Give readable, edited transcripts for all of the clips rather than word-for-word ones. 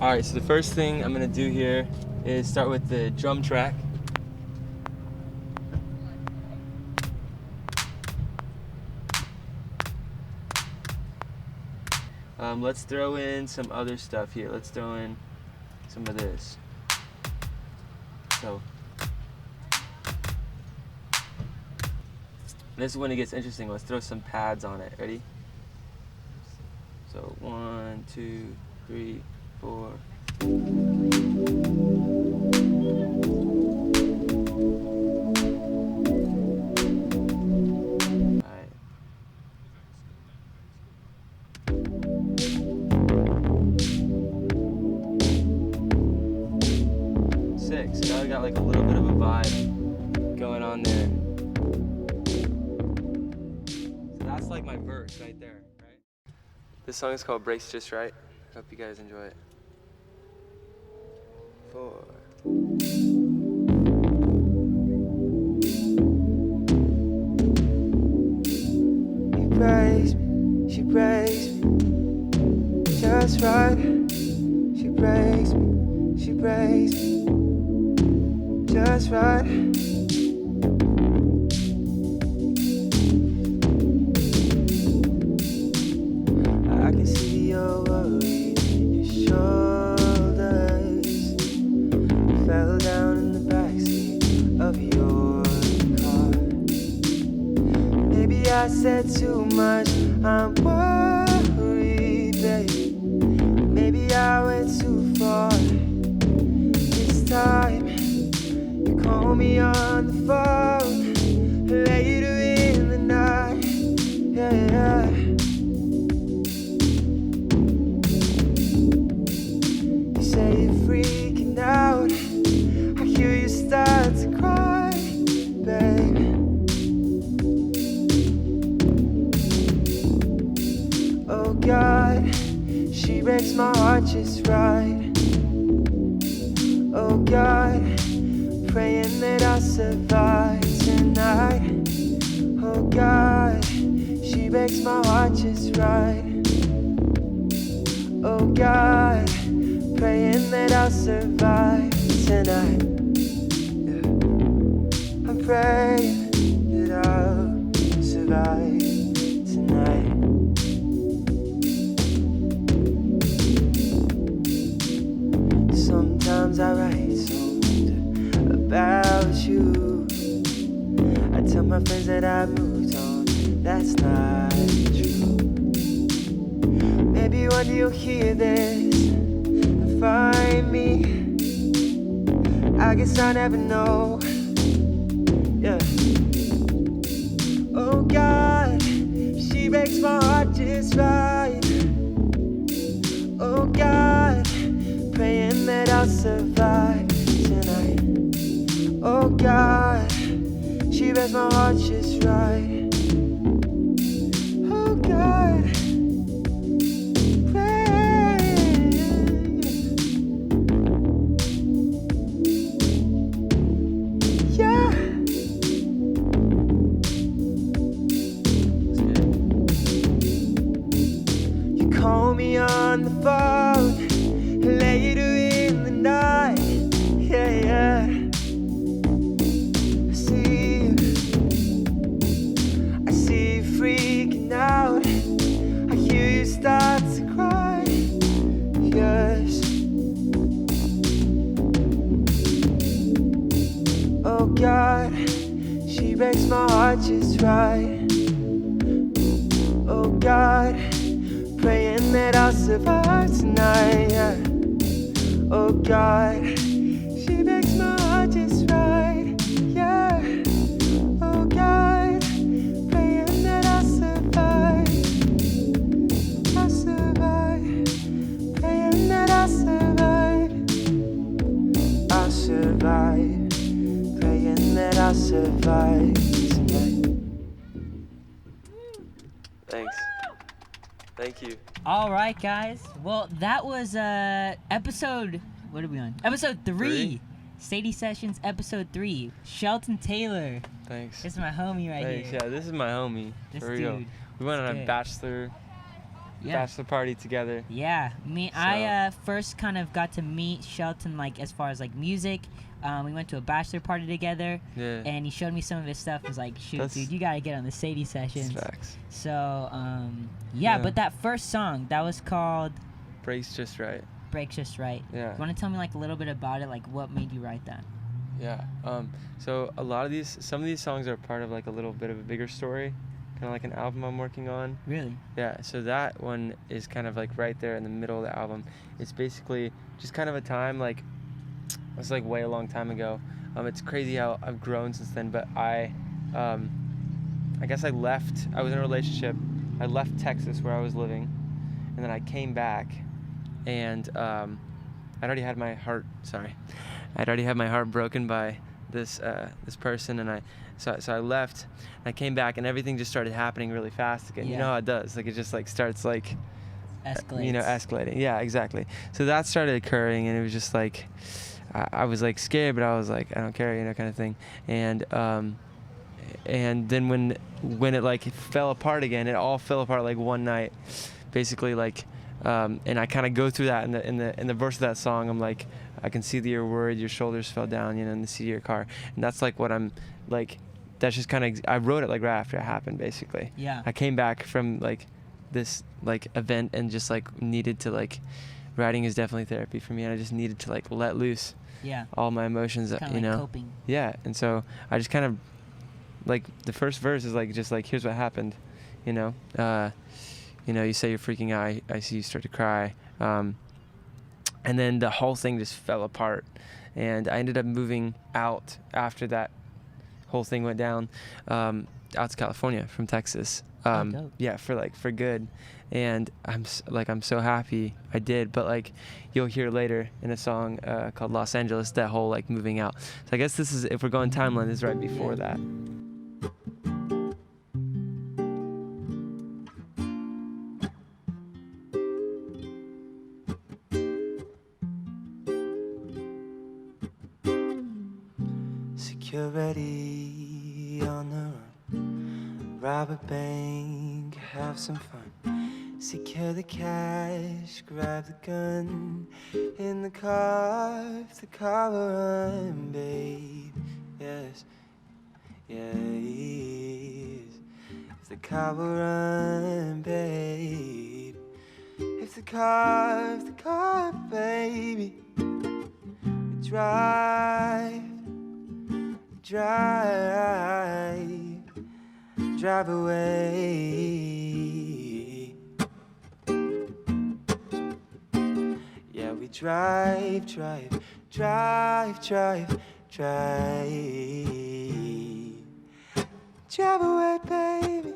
Alright, so the first thing I'm gonna do here is start with the drum track. Let's throw in some other stuff here. Let's throw in some of this. So, this is when it gets interesting. Let's throw some pads on it. Ready? So 1, 2, 3, 4. Six. Now I got like a little bit of a vibe going on there. So that's like my verse right there, right? This song is called Breaks Just Right. Hope you guys enjoy it. 4. She breaks me, just right. She breaks me, just right. I can see your worry in your shoulders. You fell down in the backseat of your car. Maybe I said too much, I'm worried, babe. Maybe I went too far. This time, you call me on the phone later in the night, yeah. You say you're freaking out. I hear you start to cry, babe. Oh God, she breaks my heart just right. Oh God, praying that I'll survive tonight. Oh God, she breaks my heart just right. Oh God, praying that I'll survive tonight. Yeah. I'm praying that I'll survive tonight. Sometimes I write songs about you. I tell my friends that I moved on. That's not true. Maybe one day you'll hear this and find me. I guess I'll never know. Yeah. Oh God, she breaks my heart just right. Oh God, praying that I'll survive tonight. Oh God, she breaks my heart just right. Oh God, praying. Yeah. You call me on the phone later in the night, yeah. I see you freaking out. I hear you start to cry, yes. Oh God, she breaks my heart just right. Oh God, praying that I'll survive tonight, yeah. Oh God, she breaks my heart just right, yeah. Oh God, praying that I'll survive. I'll survive, praying that I'll survive. I'll survive, praying that I'll survive tonight. Thanks. Thank you. All right, guys. Well, that was episode. What are we on? Episode 3. Sadie Sessions, episode 3. Shelton Taylor. Thanks. This is my homie right Thanks. here. Yeah, this is my homie. This For real. dude. We went is on a good. bachelor bachelor party together. Yeah, So- I first kind of got to meet Shelton like as far as like music. We went to a bachelor party together, Yeah. and he showed me some of his stuff. I was like, shoot, That's- dude, you gotta get on the Sadie Sessions. Facts. So, Yeah. but that first song that was called Breaks Just Right. "Breaks Just Right." Yeah. You want to tell me like a little bit about it? Like, what made you write that? Yeah. So some of these songs are part of like a little bit of a bigger story, kind of like an album I'm working on. Really? Yeah. So that one is kind of like right there in the middle of the album. It's basically just kind of a time like it's like way a long time ago. It's crazy how I've grown since then. But I guess I left. I was in a relationship. I left Texas where I was living, and then I came back, and I'd already had my heart. I'd already had my heart broken by this person, and so I left. And I came back, and everything just started happening really fast again. You Yeah. know how it does. Like it just like starts like Escalates. escalating. Yeah, exactly. So that started occurring, and it was just like I was like scared, but I was like I don't care, kind of thing. And then when it like fell apart again, it all fell apart like one night, basically like. And I kind of go through that in the verse of that song. I'm like, I can see that you're worried, your shoulders fell down, in the seat of your car, and that's like what I'm like. That's just kind of I wrote it like right after it happened, basically. Yeah. I came back from like this like event and just like needed to like writing is definitely therapy for me, and I just needed to like let loose Yeah. all my emotions, Kind of like coping. Yeah, and so I just kind of like the first verse is like just like here's what happened, you say you're freaking out, I see you start to cry, and then the whole thing just fell apart, and I ended up moving out after that whole thing went down, out to California from Texas. Dope. Yeah, for good, and I'm so happy I did. But like you'll hear later in a song called Los Angeles, that whole like moving out. So I guess this is, if we're going timeline, this is right before that. Security on the run, rob a bank, have some fun. Secure the cash, grab the gun. In the car, if the car will run, babe. Yes, yes. If the car will run, babe. If the car, baby. We drive away. Yeah, we drive away, baby.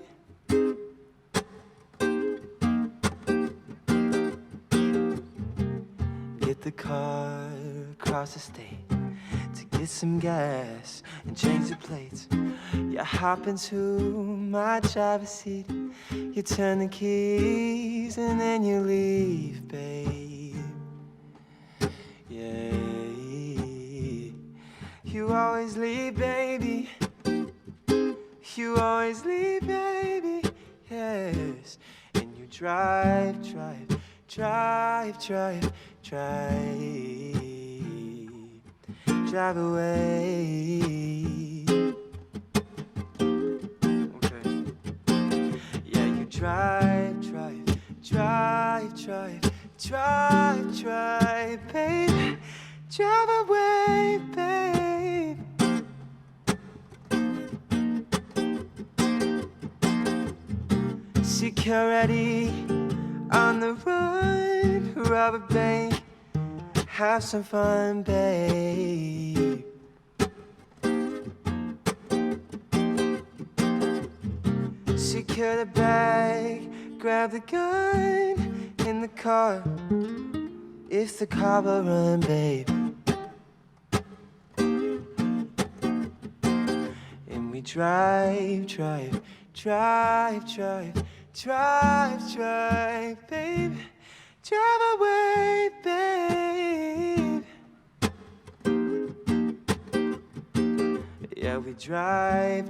Get the car across the state to get some gas and change the plates. You hop into my driver's seat, you turn the keys and then you leave, babe. Yeah, you always leave, baby. You always leave, baby. Yes, and you drive away. Okay. Yeah, you drive, babe. Drive away, babe. Security on the run, rob a bank, have some fun, babe. Secure the bag, grab the gun in the car, if the car will run, babe. And we drive, babe. Drive away, babe. Yeah, we drive.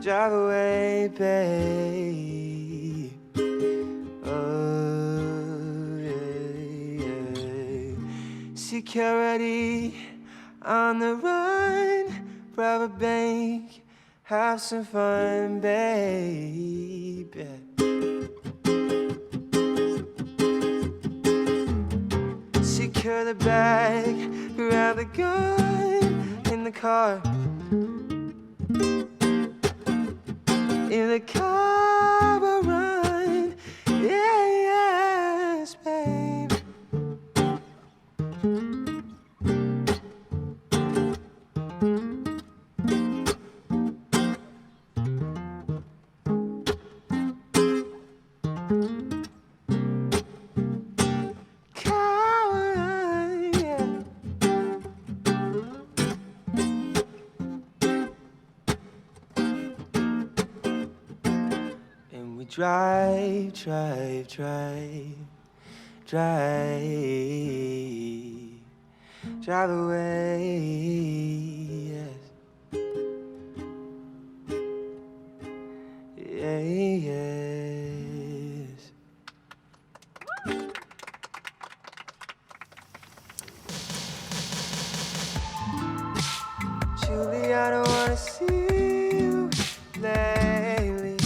drive away, babe. Oh, yeah. Security on the run, rob a bank, have some fun, babe. Secure the bag, grab the gun in the car. In the car we'll run, yes, babe. Drive, drive, drive, drive, drive away, yes. Yeah, yes. Julie, I don't wanna see you lately.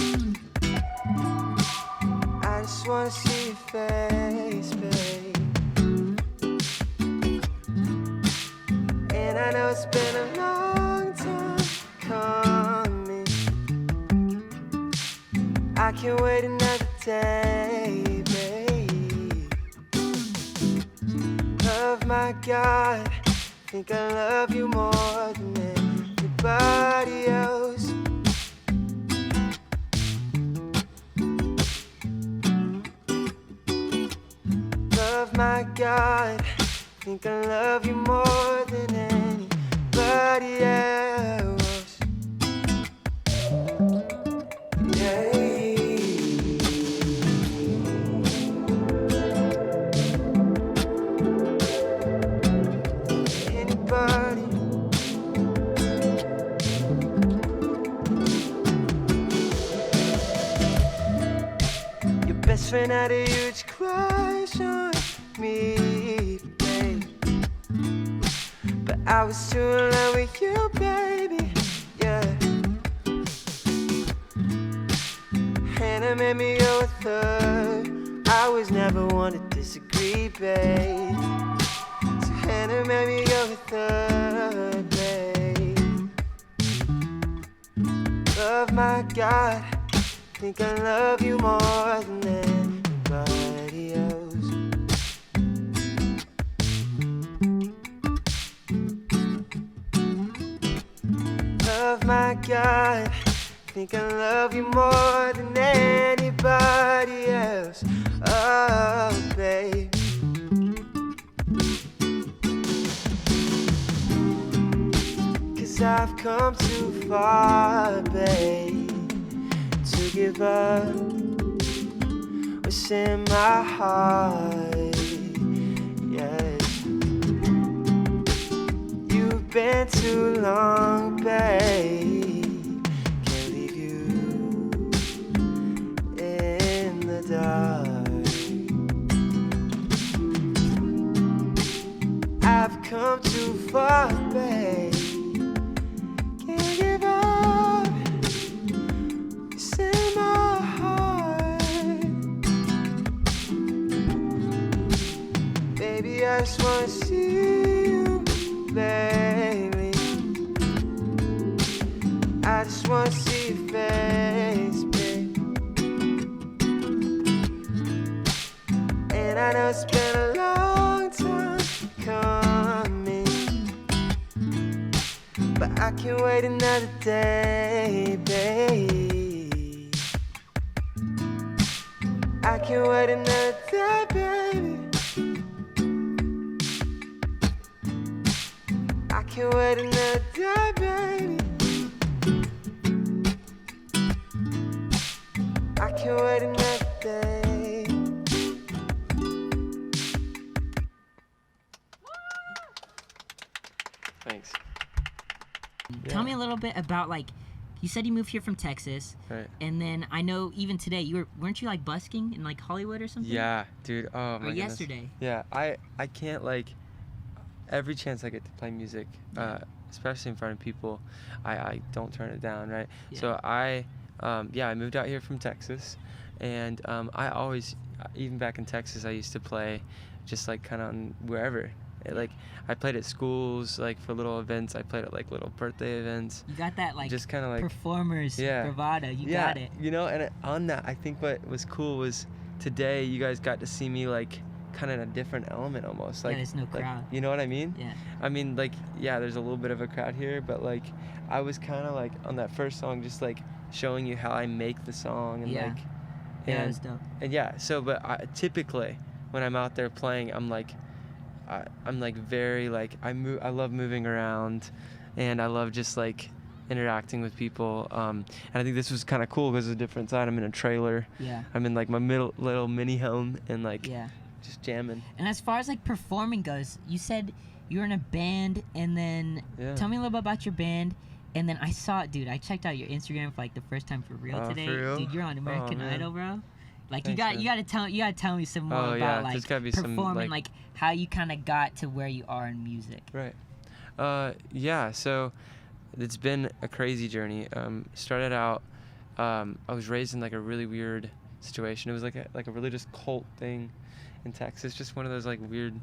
I just wanna see your face, babe. And I know it's been a long time coming. I can't wait another day, babe. Love, my God, think I love you more than anybody else. Love, my God, think I love you more than anybody else. Yeah. Anybody. Your best friend had a huge crush on me, babe. But I was too in love with you, baby, yeah. Hannah made me go with her. I was never one to disagree, babe. So Hannah made me go with her, babe. Love, my God, think I love you more than anybody else. Love, my God, think I love you more than anybody else. Oh, babe. Cause I've come too far, babe, to give up what's in my heart, yes. You've been too long, babe, can't leave you in the dark. I've come too far, babe, can't give up what's in my heart. Baby, I just wanna see you lately. I just wanna see your face, babe. And I know it's been a long time coming, but I can't wait another day, babe. I can't wait another day, baby. I can't wait another day, baby. I can't wait another day. Thanks. Tell me a little bit about like you said you moved here from Texas. Right. And then I know even today weren't you like busking in like Hollywood or something? Yeah, dude. Oh my Or goodness. yesterday. Yeah, I can't like every chance I get to play music, especially in front of people, I don't turn it down, right? Yeah. So I moved out here from Texas, and I always, even back in Texas, I used to play just like kind of wherever. Like I played at schools, like for little events. I played at like little birthday events. You got that like just kind of like performers bravado. You got it. You know, and on that, I think what was cool was today you guys got to see me like kind of in a different element almost. Like there's no crowd. You know what I mean? Yeah. I mean, like, yeah, there's a little bit of a crowd here, but like I was kind of like on that first song, just like showing you how I make the song and like. Yeah, that's dope. And but typically when I'm out there playing, I'm like very like I love moving around, and I love just like interacting with people. And I think this was kind of cool because it's a different side. I'm in a trailer. Yeah. I'm in like my little mini home and like just jamming. And as far as like performing goes, you said you were in a band, and then tell me a little bit about your band. And then I checked out your Instagram for like the first time for real today. For real? Dude, you're on American Idol, bro. Like Thanks, you gotta tell me some more about like be performing, some, like how you kind of got to where you are in music. Right. So it's been a crazy journey. Started out, I was raised in like a really weird situation. It was like a religious cult thing in Texas. Just one of those like weird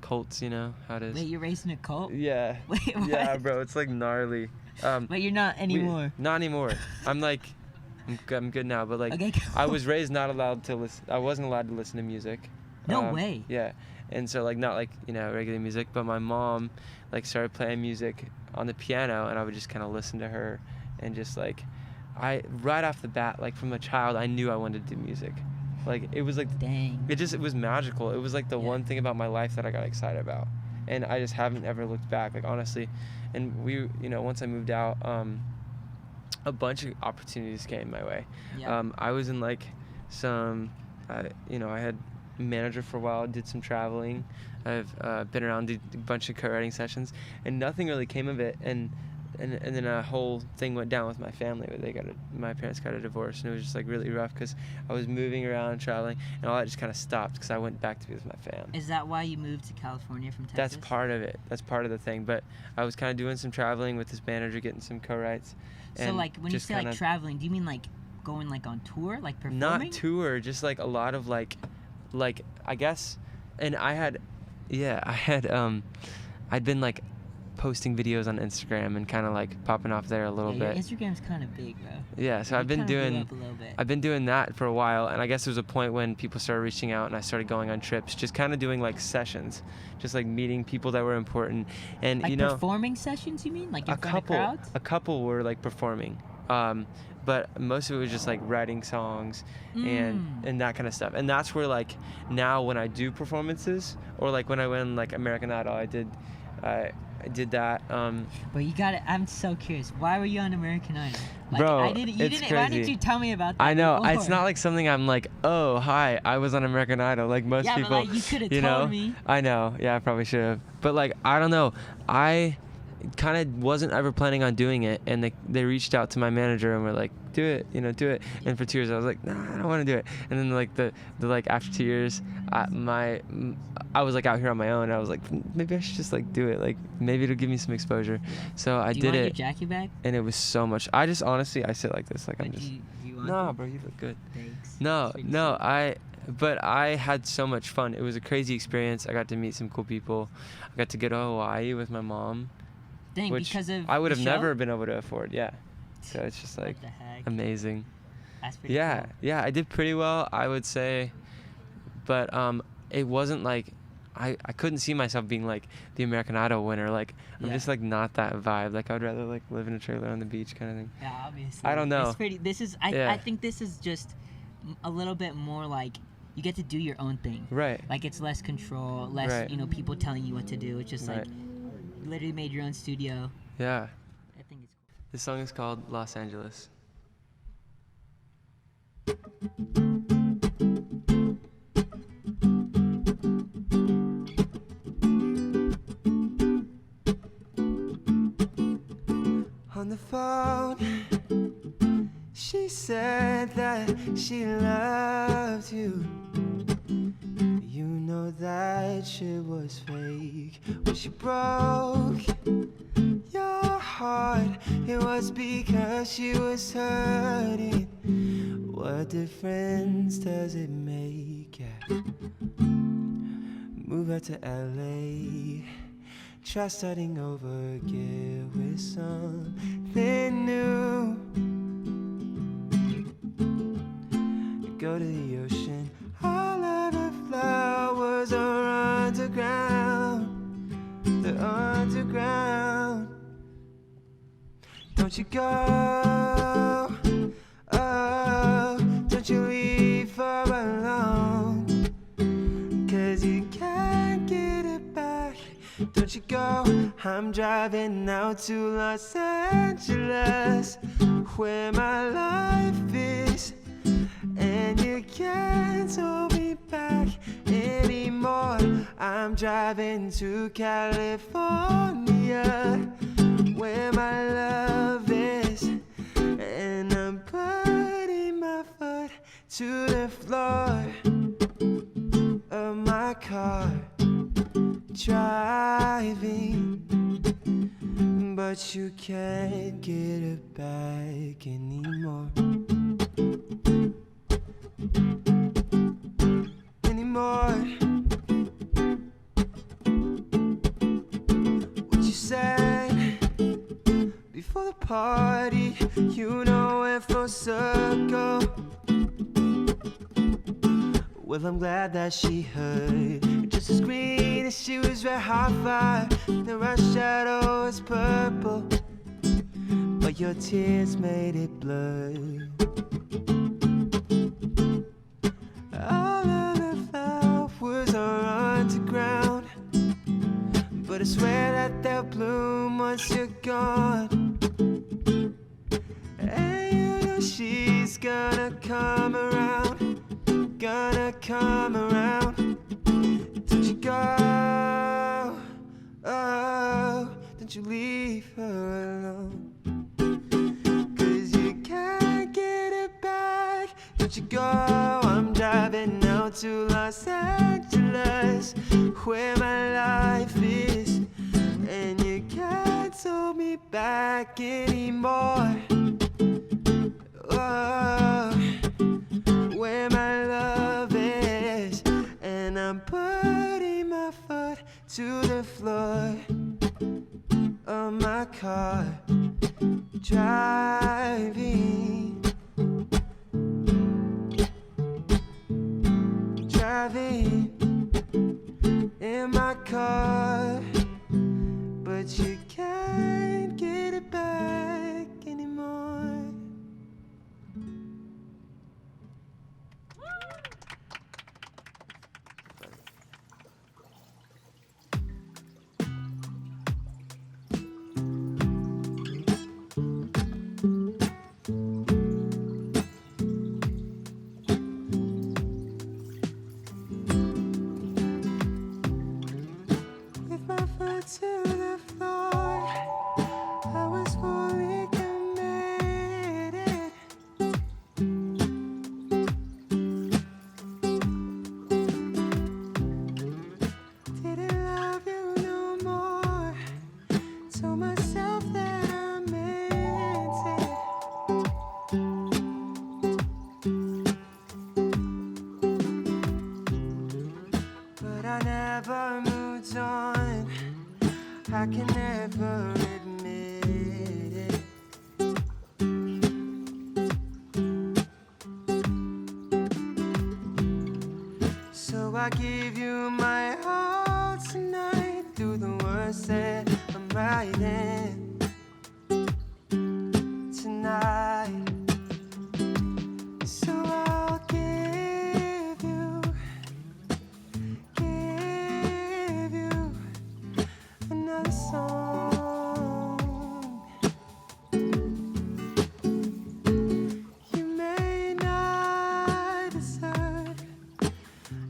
cults, you know how it is. Wait, you're raised in a cult? Yeah. Wait, what? Yeah, bro. It's like gnarly. But you're not anymore. Not anymore. I'm good now, but like okay, I was raised not allowed to listen. I wasn't allowed to listen to music. No way. Yeah, and so like not like regular music, but my mom like started playing music on the piano, and I would just kind of listen to her, and just like right off the bat, like from a child, I knew I wanted to do music. Like it was like dang. It was magical. It was like the one thing about my life that I got excited about, and I just haven't ever looked back. Like honestly, and we once I moved out. A bunch of opportunities came my way. Yeah. I was in like some, I had a manager for a while, did some traveling. I've been around, did a bunch of co-writing sessions, and nothing really came of it. And then a whole thing went down with my family. My parents got a divorce, and it was just like really rough because I was moving around, traveling, and all that just kind of stopped because I went back to be with my fam. Is that why you moved to California from Texas? That's part of it. That's part of the thing. But I was kind of doing some traveling with this manager, getting some co-writes. So like when you say like traveling, do you mean like going like on tour, like performing? Not tour, just like a lot of like I guess, and I'd been like posting videos on Instagram and kind of like popping off there a little bit. Instagram's kind of big, bro. Yeah, so I've been doing that for a while, and I guess there was a point when people started reaching out, and I started going on trips, just kind of doing like sessions, just like meeting people that were important, and like performing sessions. You mean like in front of crowds? A couple were like performing, but most of it was just like writing songs and that kind of stuff. And that's where like now when I do performances, or like when I went like American Idol, I did that. But you got it. I'm so curious. Why were you on American Idol? Like, bro, it's crazy. Why didn't you tell me about that? I know. before? It's not like something I'm like, oh, hi, I was on American Idol. Like most people. Yeah, but like you could have told me. I know. Yeah, I probably should have. But like, I don't know. I kind of wasn't ever planning on doing it, and they reached out to my manager and were like, do it. And for 2 years I was like, nah, I don't want to do it. And then like the like after 2 years, I was like out here on my own. I was like, maybe I should just like do it. Like maybe it'll give me some exposure. So I did it. Do you want your jacket back? And it was so much. I just honestly, I sit like this, like I'm just. Do you want No, it? bro, you look good. Thanks. No. But I had so much fun. It was a crazy experience. I got to meet some cool people. I got to go to Hawaii with my mom. Dang, which because of I would have the show? never been able to afford. Yeah. So it's just like What the heck? amazing. That's pretty Yeah, cool. yeah, I did pretty well, I would say. But it wasn't like I couldn't see myself being like the American Idol winner. Like I'm just like not that vibe. Like I'd rather like live in a trailer on the beach kind of thing. Yeah, obviously. I don't know. It's pretty. I think this is just a little bit more like you get to do your own thing. Right. Like it's less control, less Right. people telling you what to do. It's just Right. like you literally made your own studio. Yeah. I think it's cool. This song is called Los Angeles. On the phone, she loved you. You know that shit was fake. When she broke your heart, it was because she was hurting. What difference does it make? Yeah. Move out to LA, try starting over again with something new. Go to the ocean, all of the flowers are underground. They're underground. Don't you go, oh, don't you leave her alone, 'cause you can't get it back. Don't you go, I'm driving out to Los Angeles, where my life is, and you can't hold me back anymore. I'm driving to California, where my love is, and I'm putting my foot to the floor of my car, driving, but you can't get it back anymore. What you said before the party, you know, went full circle. Well, I'm glad that she heard. Just as green as she was red hot fire, the rush shadow was purple, but your tears made it blur. All of the flowers are underground, but I swear that they'll bloom once you're gone. And you know she's gonna come around, gonna come around. Don't you go, oh, don't you leave her alone, 'cause you can't get it back. Don't you go, I'm driving out to Los Angeles, where my life is, and you can't hold me back anymore. Oh, where my love is, and I'm putting my foot to the floor of my car, driving, driving in my car, but you can't get it back anymore. With my foot to the floor, I was fully committed. Didn't love you no more. Told myself that I meant it. But I never moved on. I can never admit it. So I give you my all tonight, through the words that I'm writing tonight. So I'll give you another song. You may not deserve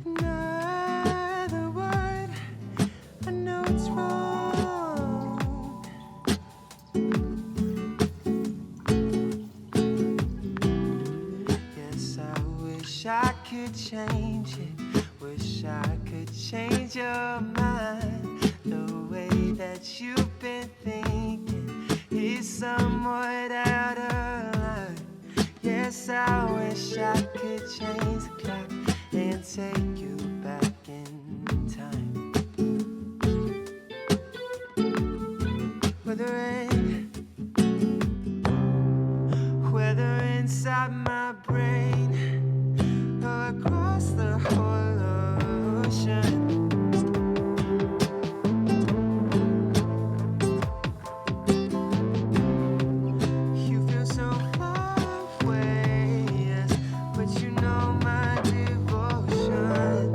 another word. I know it's wrong. could change it. Wish I could change your mind. The way that you've been thinking is somewhat out of line. Yes, I wish I could change the clock and take you back in time. Whether inside my brain or across the whole ocean. You feel so far away, yes, but you know my devotion.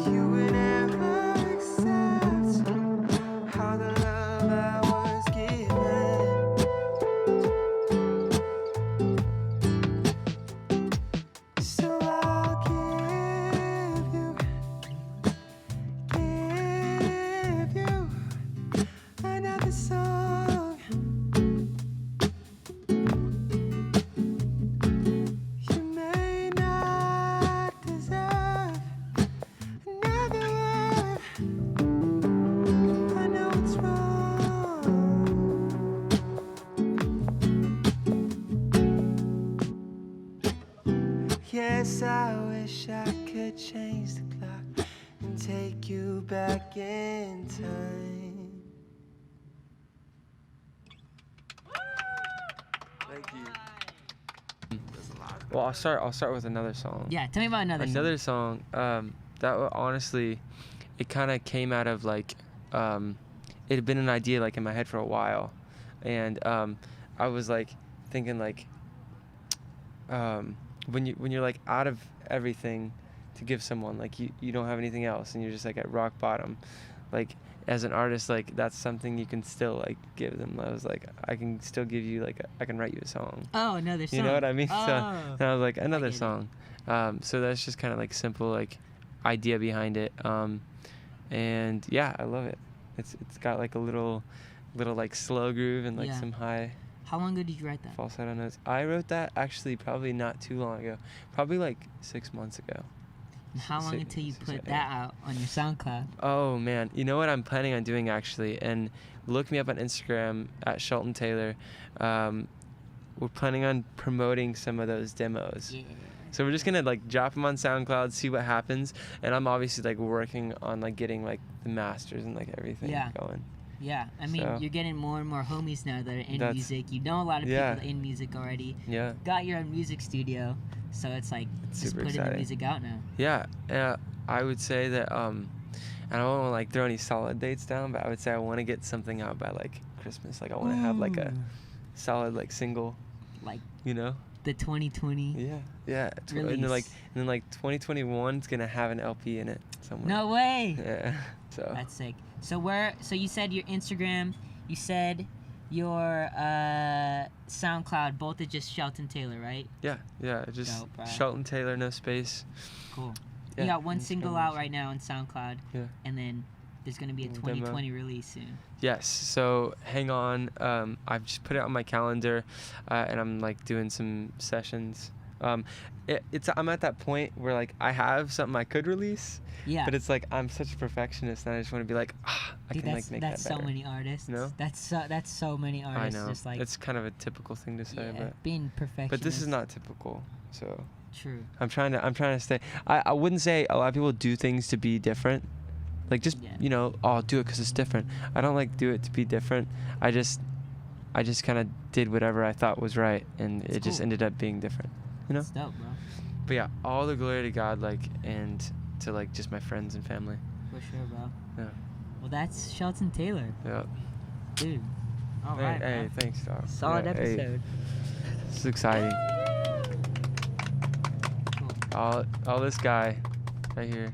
You would never accept how the love I was given. So I'll give you another song. You may not deserve another word. I know it's wrong. Yes, I wish I could change the clock and take you back in time. Thank you. Well, I'll start with another song. Yeah, tell me about another Song. Honestly, it kind of came out of like, it had been an idea like in my head for a while, and I was like thinking like, when you're like out of everything to give someone, like you don't have anything else and you're just like at rock bottom, like as an artist, like that's something you can still like give them. I was like, I can still give you like I can write you a song. Oh, another song. You know what I mean? Oh. So and I was like, another get it. song. So that's just kind of like simple like idea behind it. And yeah, I love it. It's got like a little like slow groove and like Yeah. some high How long ago did you write that? falsetto notes. I wrote that actually probably not too long ago. Probably like 6 months ago. And how long Six- until you six put or eight. that out on your SoundCloud? Oh man, you know what I'm planning on doing actually, and look me up on Instagram at Shelton Taylor. We're planning on promoting some of those demos. Yeah. So we're just gonna like drop them on SoundCloud, see what happens, and I'm obviously like working on like getting like the masters and like everything Yeah. going. Yeah, I mean, So- you're getting more and more homies now that are in That's- music. You know a lot of Yeah. people in music already. Yeah, Got your own music studio, so it's like It's just super putting the exciting. music out now. yeah. I would say that and I don't want to like throw any solid dates down, but I would say I want to get something out by like Christmas. Like I want to have like a Ooh. solid like single, Like you know? the 2020. Yeah. And then Release. 2021 it's gonna have an LP in it somewhere. No way. Yeah. So. That's sick. So you said your Instagram, you said your SoundCloud, both are just Shelton Taylor, right? Yeah. Just Dope, bro. Shelton Taylor, no space. Cool. Yeah, You got one and single Spanish. out right now on SoundCloud. Yeah. And then there's gonna be a Demo. 2020 release soon. Yes. So hang on. I've just put it on my calendar, and I'm like doing some sessions. I'm at that point where like I have something I could release, Yeah. but it's like I'm such a perfectionist and I just want to be like, I Dude, can that's like make that's that so better. many artists. You know? That's so many I artists. know. Just like It's kind of a typical thing to say, yeah, being perfectionist. but this is not typical. So true. I'm trying to stay. I wouldn't say a lot of people do things to be different. Like just Yeah. I'll do it because it's different. I don't like do it to be different. I just kind of did whatever I thought was right, and it just cool. ended up being different. You know. It's dope, bro. But yeah, all the glory to God, like, and to like just my friends and family. For sure, bro. Yeah. Well, that's Shelton Taylor, Yeah. dude. All Hey, right, hey, bro. thanks, dog. Solid Yeah, hey, episode. it's exciting. Cool. All this guy right here.